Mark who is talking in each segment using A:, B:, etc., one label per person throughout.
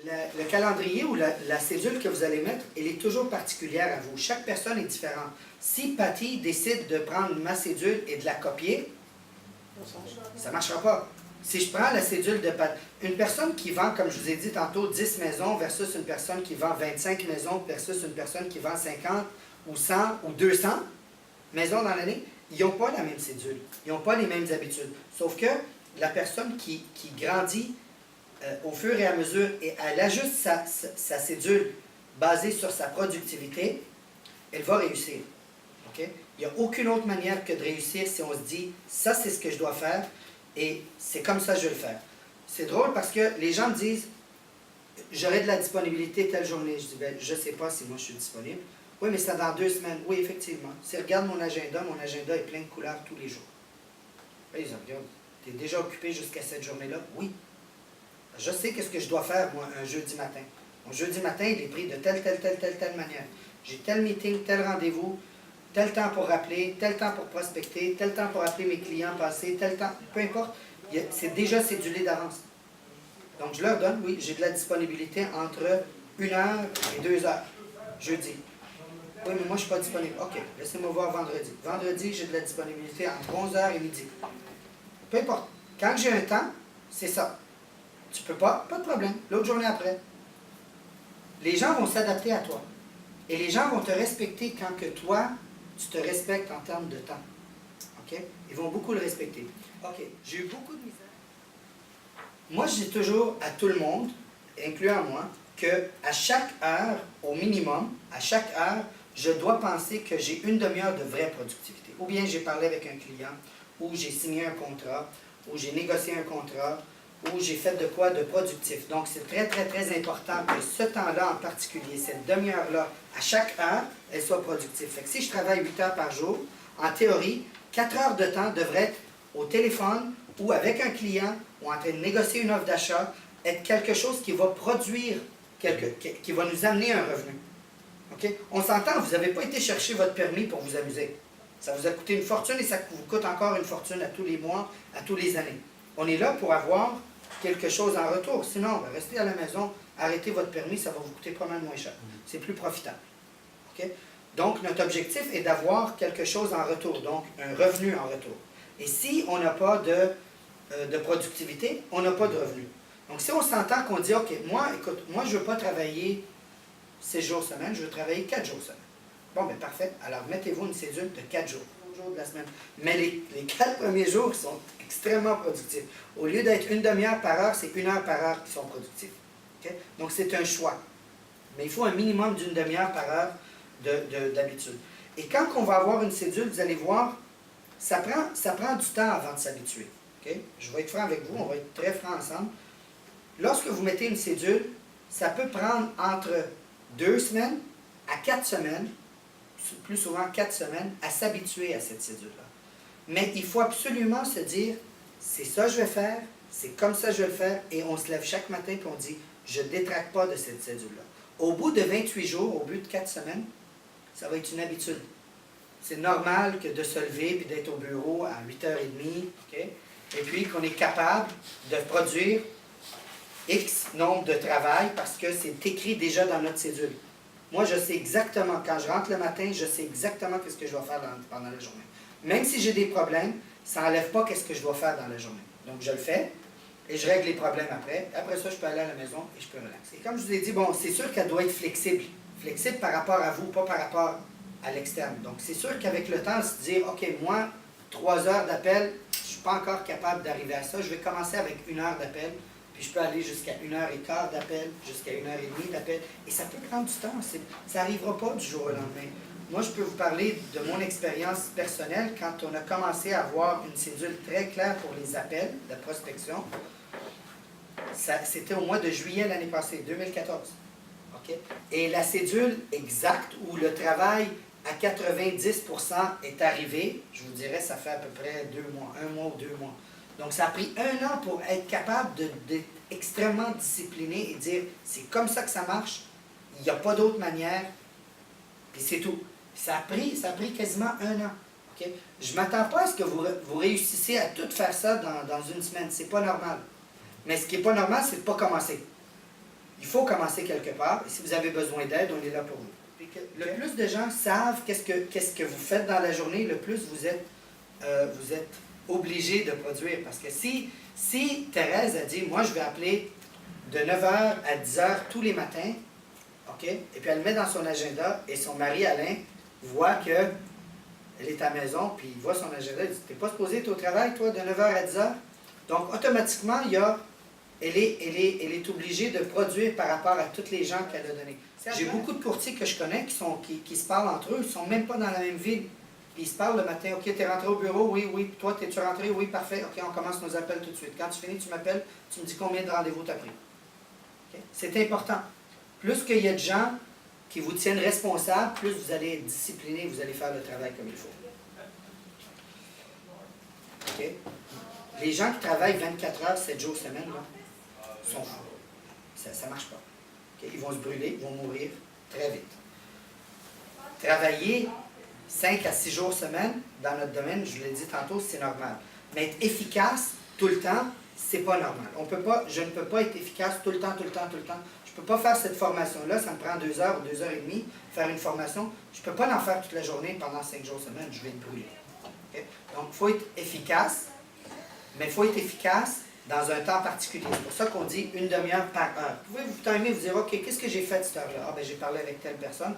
A: Le calendrier ou la cédule que vous allez mettre, elle est toujours particulière à vous. Chaque personne est différente. Si Patty décide de prendre ma cédule et de la copier, ça ne marchera pas. Si je prends la cédule de Patty, une personne qui vend, comme je vous ai dit tantôt, 10 maisons versus une personne qui vend 25 maisons versus une personne qui vend 50 ou 100 ou 200 maisons dans l'année, ils n'ont pas la même cédule. Ils n'ont pas les mêmes habitudes. Sauf que la personne qui grandit au fur et à mesure et elle ajuste sa cédule basée sur sa productivité, elle va réussir. Okay? Il n'y a aucune autre manière que de réussir si on se dit « ça, c'est ce que je dois faire et c'est comme ça que je vais le faire ». C'est drôle parce que les gens me disent « j'aurai de la disponibilité telle journée ». Je dis ben, « je ne sais pas si moi je suis disponible ». « Oui, mais c'est dans 2 semaines. » Oui, effectivement. Si regarde mon agenda est plein de couleurs tous les jours. Et ils regardent. « Tu es déjà occupé jusqu'à cette journée-là? » Oui. Je sais qu'est-ce que je dois faire, moi, un jeudi matin. Mon jeudi matin, il est pris de telle manière. J'ai tel meeting, tel rendez-vous, tel temps pour rappeler, tel temps pour prospecter, tel temps pour appeler mes clients passés, tel temps, peu importe. C'est déjà cédulé d'avance. Donc, je leur donne, oui, j'ai de la disponibilité entre 1 heure et 2 heures, jeudi. Oui, mais moi, je ne suis pas disponible. OK, laissez-moi voir vendredi. Vendredi, j'ai de la disponibilité entre 11 heures et midi. Peu importe. Quand j'ai un temps, c'est ça. Tu peux pas? Pas de problème. L'autre journée après. Les gens vont s'adapter à toi. Et les gens vont te respecter quand que toi, tu te respectes en termes de temps. OK? Ils vont beaucoup le respecter. OK, j'ai eu beaucoup de misère. Moi, je dis toujours à tout le monde, incluant moi, qu'à chaque heure, au minimum, à chaque heure, je dois penser que j'ai une demi-heure de vraie productivité. Ou bien j'ai parlé avec un client, ou j'ai signé un contrat, ou j'ai négocié un contrat, ou j'ai fait de quoi de productif. Donc, c'est très important que ce temps-là en particulier, cette demi-heure-là, à chaque heure, elle soit productive. Fait que si je travaille 8 heures par jour, en théorie, 4 heures de temps devrait être au téléphone ou avec un client ou en train de négocier une offre d'achat, être quelque chose qui va produire, qui va nous amener un revenu. Okay? On s'entend, vous n'avez pas été chercher votre permis pour vous amuser. Ça vous a coûté une fortune et ça vous coûte encore une fortune à tous les mois, à tous les années. On est là pour avoir quelque chose en retour. Sinon, restez à la maison, arrêtez votre permis, ça va vous coûter pas mal moins cher. C'est plus profitable. Okay? Donc, notre objectif est d'avoir quelque chose en retour, donc un revenu en retour. Et si on n'a pas de productivité, on n'a pas de revenu. Donc, si on s'entend qu'on dit, OK, moi, écoute, moi, je ne veux pas travailler 6 jours semaine, je veux travailler 4 jours semaine. Bon, bien, parfait. Alors, mettez-vous une cédule de 4 jours. Jours de la semaine. Mais les 4 premiers jours sont extrêmement productifs. Au lieu d'être une demi-heure par heure, c'est 1 heure par heure qui sont productifs. Okay? Donc, c'est un choix. Mais il faut un minimum d'une demi-heure par heure d'habitude. Et quand on va avoir une cédule, vous allez voir, ça prend du temps avant de s'habituer. Okay? Je vais être franc avec vous, on va être très franc ensemble. Lorsque vous mettez une cédule, ça peut prendre entre 2 semaines à 4 semaines, plus souvent 4 semaines, à s'habituer à cette cédule-là. Mais il faut absolument se dire, c'est ça que je vais faire, c'est comme ça que je vais le faire, et on se lève chaque matin et on dit, je ne détraque pas de cette cédule-là. Au bout de 28 jours, au bout de 4 semaines, ça va être une habitude. C'est normal que de se lever et d'être au bureau à 8h30, okay? Et puis qu'on est capable de produire X nombre de travail parce que c'est écrit déjà dans notre cédule. Moi, je sais exactement, quand je rentre le matin, je sais exactement ce que je dois faire pendant la journée. Même si j'ai des problèmes, ça n'enlève pas ce que je dois faire dans la journée. Donc, je le fais et je règle les problèmes après. Après ça, je peux aller à la maison et je peux relaxer. Et comme je vous ai dit, bon, c'est sûr qu'elle doit être flexible. Flexible par rapport à vous, pas par rapport à l'externe. Donc, c'est sûr qu'avec le temps, se dire, OK, moi, 3 heures d'appel, je ne suis pas encore capable d'arriver à ça. Je vais commencer avec 1 heure d'appel. Puis je peux aller jusqu'à 1h15 d'appel, jusqu'à 1h30 d'appel. Et ça peut prendre du temps. Ça n'arrivera pas du jour au lendemain. Moi, je peux vous parler de mon expérience personnelle quand on a commencé à avoir une cédule très claire pour les appels de prospection. C'était au mois de juillet l'année passée, 2014. Okay? Et la cédule exacte où le travail à 90% est arrivé, je vous dirais, ça fait à peu près 2 mois, 1 mois ou 2 mois. Donc, ça a pris 1 an pour être capable d'être extrêmement discipliné et dire, c'est comme ça que ça marche, il n'y a pas d'autre manière, puis c'est tout. Ça a pris quasiment 1 an. Okay? Je ne m'attends pas à ce que vous réussissiez à tout faire ça dans une semaine. C'est pas normal. Mais ce qui n'est pas normal, c'est de ne pas commencer. il faut commencer quelque part. Et si vous avez besoin d'aide, on est là pour vous. Le plus de gens savent qu'est-ce que vous faites dans la journée, le plus vous êtes obligé de produire. Parce que si Thérèse a dit, moi je vais appeler de 9 h à 10 h tous les matins, OK? Et puis elle le met dans son agenda et son mari Alain voit qu'elle est à la maison, puis il voit son agenda, il dit, t'es pas supposé être au travail, toi, de 9 h à 10 h? Donc automatiquement, elle est obligée de produire par rapport à toutes les gens qu'elle a donnés. J'ai beaucoup de courtiers que je connais qui se parlent entre eux, ils ne sont même pas dans la même ville. Ils se parlent le matin, OK, tu es rentré au bureau, oui, oui, toi, es-tu rentré, oui, parfait, OK, on commence nos appels tout de suite. Quand tu finis, tu m'appelles, tu me dis combien de rendez-vous tu as pris. Okay? C'est important. Plus qu'il y a de gens qui vous tiennent responsable, plus vous allez être discipliné, vous allez faire le travail comme il faut. OK? Les gens qui travaillent 24 heures, 7 jours semaine, là, sont fous. Ça ne marche pas. Okay? Ils vont se brûler, ils vont mourir très vite. Travailler 5 à 6 jours semaine, dans notre domaine, je l'ai dit tantôt, c'est normal. Mais être efficace tout le temps, c'est pas normal. Je ne peux pas être efficace tout le temps. Je ne peux pas faire cette formation-là, ça me prend 2 heures ou 2 heures et demie, faire une formation. Je ne peux pas l'en faire toute la journée pendant 5 jours semaine, je vais être brûlé. Okay? Donc, il faut être efficace, mais il faut être efficace dans un temps particulier. C'est pour ça qu'on dit une demi-heure par heure. Vous pouvez vous timer, vous dire, OK, qu'est-ce que j'ai fait cette heure-là? Ah, ben j'ai parlé avec telle personne,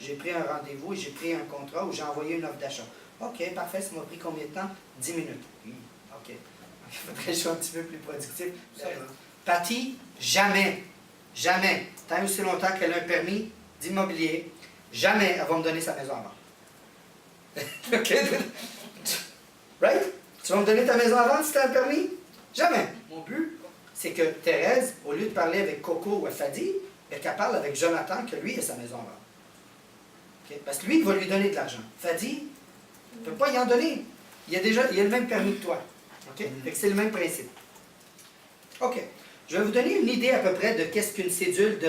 A: j'ai pris un rendez-vous, j'ai pris un contrat ou j'ai envoyé une offre d'achat. OK, parfait, ça m'a pris combien de temps? 10 minutes. OK. Il faudrait que je sois un petit peu plus productif. Patty, jamais, tant et aussi longtemps qu'elle a un permis d'immobilier, jamais elle va me donner sa maison à vendre. OK? Right? Tu vas me donner ta maison à vendre si tu as un permis? Jamais. Mon but, c'est que Thérèse, au lieu de parler avec Coco ou Fadi, qu'elle parle avec Jonathan, que lui a sa maison à vendre. Okay? Parce que lui, il va lui donner de l'argent. Fadi, il ne peut pas y en donner. Il a le même permis que toi. Okay? C'est le même principe. OK. Je vais vous donner une idée à peu près de qu'est-ce qu'une cédule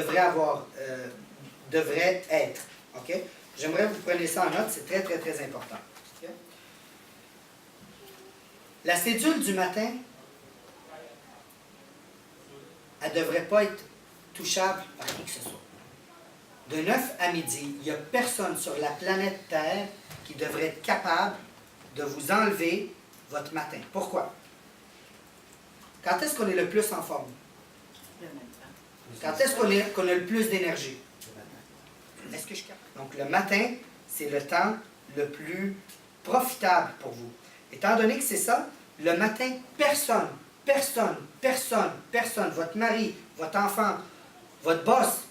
A: devrait être. OK? J'aimerais que vous preniez ça en note, c'est très, très, très important. Okay? La cédule du matin, elle ne devrait pas être touchable par qui que ce soit. De 9 à midi, il n'y a personne sur la planète Terre qui devrait être capable de vous enlever votre matin. Pourquoi? Quand est-ce qu'on est le plus en forme?
B: Le matin.
A: Quand est-ce qu'on a le plus d'énergie? Est-ce que je capte? Donc le matin, c'est le temps le plus profitable pour vous. Étant donné que c'est ça, le matin, personne, votre mari, votre enfant, votre boss,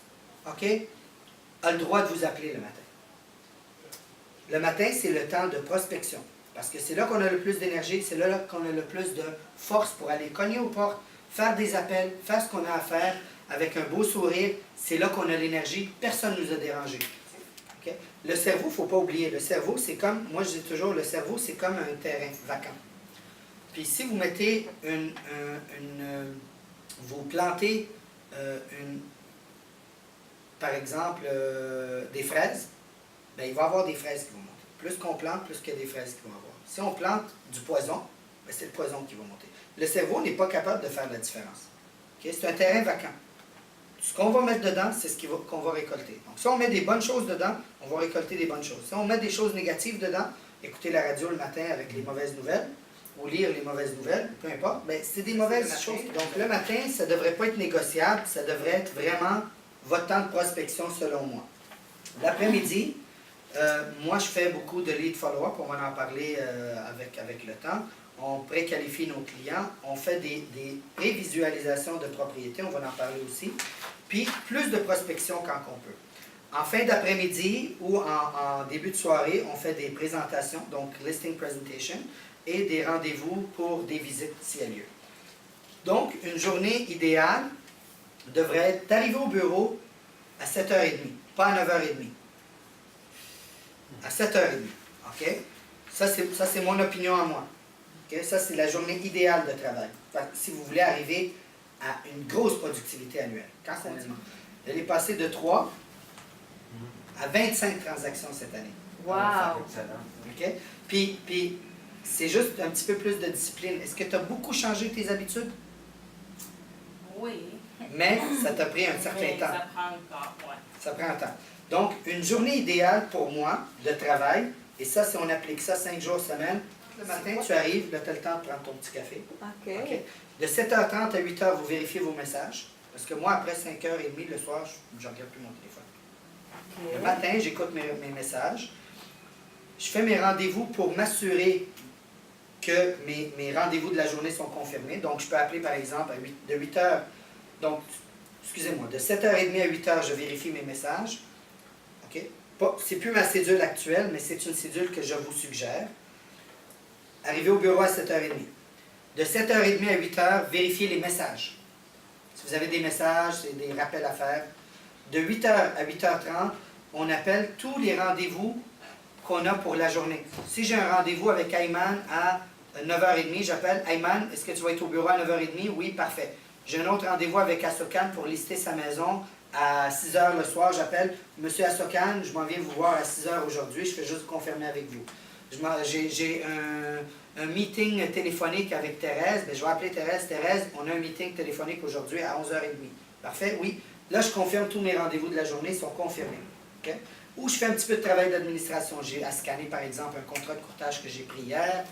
A: OK, a le droit de vous appeler le matin. Le matin, c'est le temps de prospection. Parce que c'est là qu'on a le plus d'énergie, c'est là qu'on a le plus de force pour aller cogner aux portes, faire des appels, faire ce qu'on a à faire, avec un beau sourire. C'est là qu'on a l'énergie. Personne ne nous a dérangés. Okay? Le cerveau, il ne faut pas oublier. Le cerveau, c'est comme, moi je dis toujours, le cerveau, c'est comme un terrain vacant. Puis si vous mettez vous plantez par exemple, des fraises, bien, il va y avoir des fraises qui vont monter. Plus qu'on plante, plus qu'il y a des fraises qui vont avoir. Si on plante du poison, bien, c'est le poison qui va monter. Le cerveau n'est pas capable de faire la différence. Okay? C'est un terrain vacant. Ce qu'on va mettre dedans, c'est ce qu'on va récolter. Donc, si on met des bonnes choses dedans, on va récolter des bonnes choses. Si on met des choses négatives dedans, écouter la radio le matin avec les mauvaises nouvelles, ou lire les mauvaises nouvelles, peu importe, bien, c'est des mauvaises choses. Donc, le matin, ça ne devrait pas être négociable, ça devrait être vraiment votre temps de prospection selon moi. L'après-midi, moi, je fais beaucoup de lead follow-up, on va en parler avec le temps. On préqualifie nos clients, on fait des prévisualisations de propriété, on va en parler aussi. Puis, plus de prospection quand on peut. En fin d'après-midi ou en début de soirée, on fait des présentations, donc listing presentation, et des rendez-vous pour des visites s'il y a lieu. Donc, une journée idéale devrait être d'arriver au bureau à 7h30, pas à 9h30. À 7h30, OK? Ça, c'est mon opinion à moi. Okay? Ça, c'est la journée idéale de travail. Si vous voulez arriver à une grosse productivité annuelle. Quand on dit, elle est passée de 3 à 25 transactions cette année.
B: Wow!
A: OK? Puis c'est juste un petit peu plus de discipline. Est-ce que tu as beaucoup changé tes habitudes?
B: Oui.
A: mais ça t'a pris un certain
B: Mais
A: temps.
B: ça prend encore, ouais.
A: Ça prend un temps. Donc, une journée idéale pour moi de travail, et ça, si on applique ça 5 jours semaine, le matin, tu arrives, là, tu as le temps de prendre ton petit café.
C: OK.
A: OK? De 7h30 à 8h, vous vérifiez vos messages. Parce que moi, après 5h30 le soir, je ne regarde plus mon téléphone. Le matin, j'écoute mes messages. Je fais mes rendez-vous pour m'assurer que mes rendez-vous de la journée sont confirmés. Donc, je peux appeler, par exemple, de 8h. Donc, excusez-moi, de 7h30 à 8h, je vérifie mes messages. OK? C'est plus ma cédule actuelle, mais c'est une cédule que je vous suggère. Arrivez au bureau à 7h30. De 7h30 à 8h, vérifiez les messages. Si vous avez des messages, c'est des rappels à faire. De 8h à 8h30, on appelle tous les rendez-vous qu'on a pour la journée. Si j'ai un rendez-vous avec Ayman à 9h30, j'appelle Ayman, est-ce que tu vas être au bureau à 9h30? Oui, parfait. J'ai un autre rendez-vous avec Asokan pour lister sa maison à 6h le soir. J'appelle Monsieur Asokan, je m'en viens vous voir à 6h aujourd'hui, je fais juste confirmer avec vous. J'ai un meeting téléphonique avec Thérèse, bien, je vais appeler Thérèse. Thérèse, on a un meeting téléphonique aujourd'hui à 11h30. Parfait, oui. Là, je confirme tous mes rendez-vous de la journée sont confirmés. Okay? Ou je fais un petit peu de travail d'administration. J'ai à scanner, par exemple, un contrat de courtage que j'ai pris hier,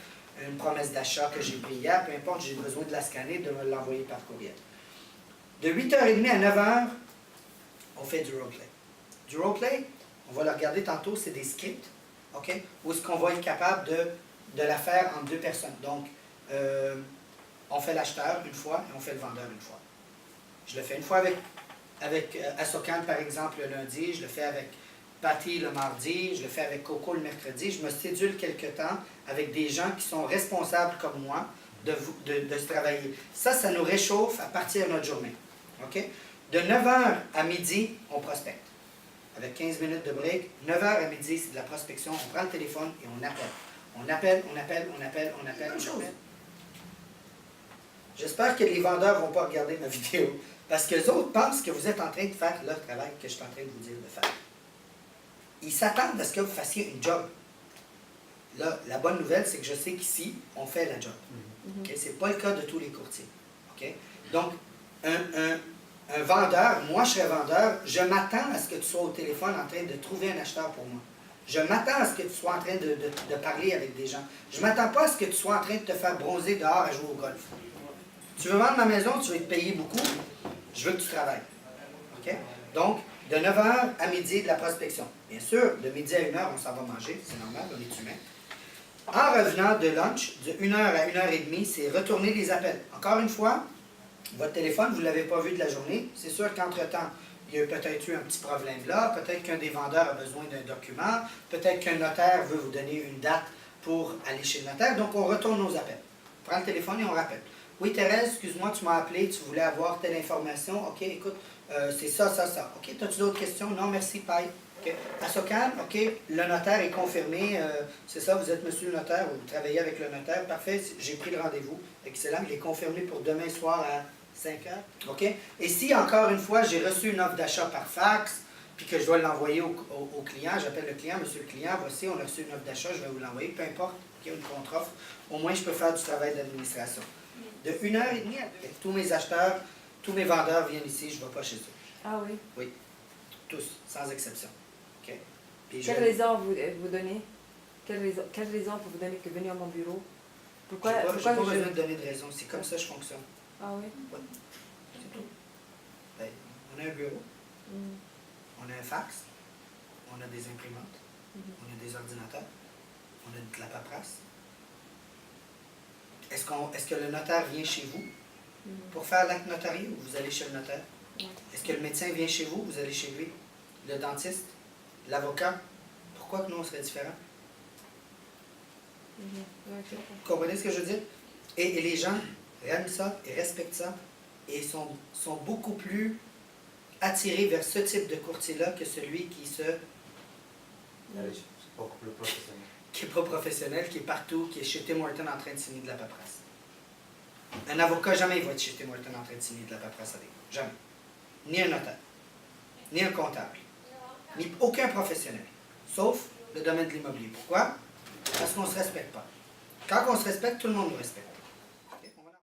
A: une promesse d'achat que j'ai pris hier, peu importe, j'ai besoin de la scanner, de me l'envoyer par courriel. De 8h30 à 9h, on fait du roleplay. Du roleplay, on va le regarder tantôt, c'est des scripts, OK? Où est-ce qu'on va être capable de la faire entre deux personnes. Donc, on fait l'acheteur une fois et on fait le vendeur une fois. Je le fais une fois avec Asokan, par exemple, le lundi, je le fais avec Patty le mardi, je le fais avec Coco le mercredi. Je me cédule quelque temps avec des gens qui sont responsables comme moi de se travailler. Ça nous réchauffe à partir de notre journée. OK? De 9h à midi, on prospecte. Avec 15 minutes de break, 9h à midi, c'est de la prospection. On prend le téléphone et on appelle. On appelle. Même chose. J'espère que les vendeurs ne vont pas regarder ma vidéo. Parce que les autres pensent que vous êtes en train de faire le travail que je suis en train de vous dire de faire. Ils s'attendent à ce que vous fassiez une job. Là, la bonne nouvelle, c'est que je sais qu'ici, on fait la job. Okay? Ce n'est pas le cas de tous les courtiers. Okay? Donc, un vendeur, moi je serais vendeur, je m'attends à ce que tu sois au téléphone en train de trouver un acheteur pour moi. Je m'attends à ce que tu sois en train de parler avec des gens. Je ne m'attends pas à ce que tu sois en train de te faire bronzer dehors à jouer au golf. Tu veux vendre ma maison, tu veux te payer beaucoup, je veux que tu travailles. Okay? Donc, de 9h à midi, de la prospection. Bien sûr, de midi à 1h, on s'en va manger, c'est normal, on est humain. En revenant de lunch, de 1h à 1h30, c'est retourner les appels. Encore une fois, votre téléphone, vous ne l'avez pas vu de la journée. C'est sûr qu'entre-temps, il y a peut-être eu un petit problème là, peut-être qu'un des vendeurs a besoin d'un document, peut-être qu'un notaire veut vous donner une date pour aller chez le notaire, donc on retourne nos appels. On prend le téléphone et on rappelle. Oui, Thérèse, excuse-moi, tu m'as appelé, tu voulais avoir telle information. OK, écoute, c'est ça. OK, as-tu d'autres questions? Non, merci, bye. OK. Asokan, OK, le notaire est confirmé. C'est ça, vous êtes monsieur le notaire, vous travaillez avec le notaire. Parfait, j'ai pris le rendez-vous. Excellent, il est confirmé pour demain soir à 5h. OK? Et si, encore une fois, j'ai reçu une offre d'achat par fax, puis que je dois l'envoyer au client, j'appelle le client, monsieur le client, voici, on a reçu une offre d'achat, je vais vous l'envoyer, peu importe qu'il y ait une contre-offre, au moins je peux faire du travail d'administration. De 1h30 à 2h, tous mes acheteurs, tous mes vendeurs viennent ici, je ne vais pas chez eux.
C: Ah oui?
A: Oui. Tous, sans exception. OK? Puis
C: Quelle raison vous donnez? Quelle raison pour vous donner que venir à mon bureau? Pourquoi
A: je n'ai pas
C: je...
A: besoin de donner de raison, c'est comme ça que je fonctionne.
C: Ah oui?
A: Oui. C'est tout. Ben, on a un bureau, on a un fax, on a des imprimantes, on a des ordinateurs, on a de la paperasse. Est-ce que le notaire vient chez vous pour faire l'acte notarié ou vous allez chez le notaire? Est-ce que le médecin vient chez vous, vous allez chez lui? Le dentiste? L'avocat? Pourquoi que nous, on serait différents? Vous comprenez ce que je veux dire? Et les gens aiment ça et respectent ça et sont beaucoup plus attirés vers ce type de courtier-là que celui qui n'est pas professionnel, qui est partout, qui est chez Tim Hortons en train de signer de la paperasse. Un avocat, jamais il va être chez Tim Hortons en train de signer de la paperasse avec vous. Jamais. Ni un notaire, ni un comptable, ni aucun professionnel, sauf le domaine de l'immobilier. Pourquoi? Parce qu'on ne se respecte pas. Quand on se respecte, tout le monde nous respecte.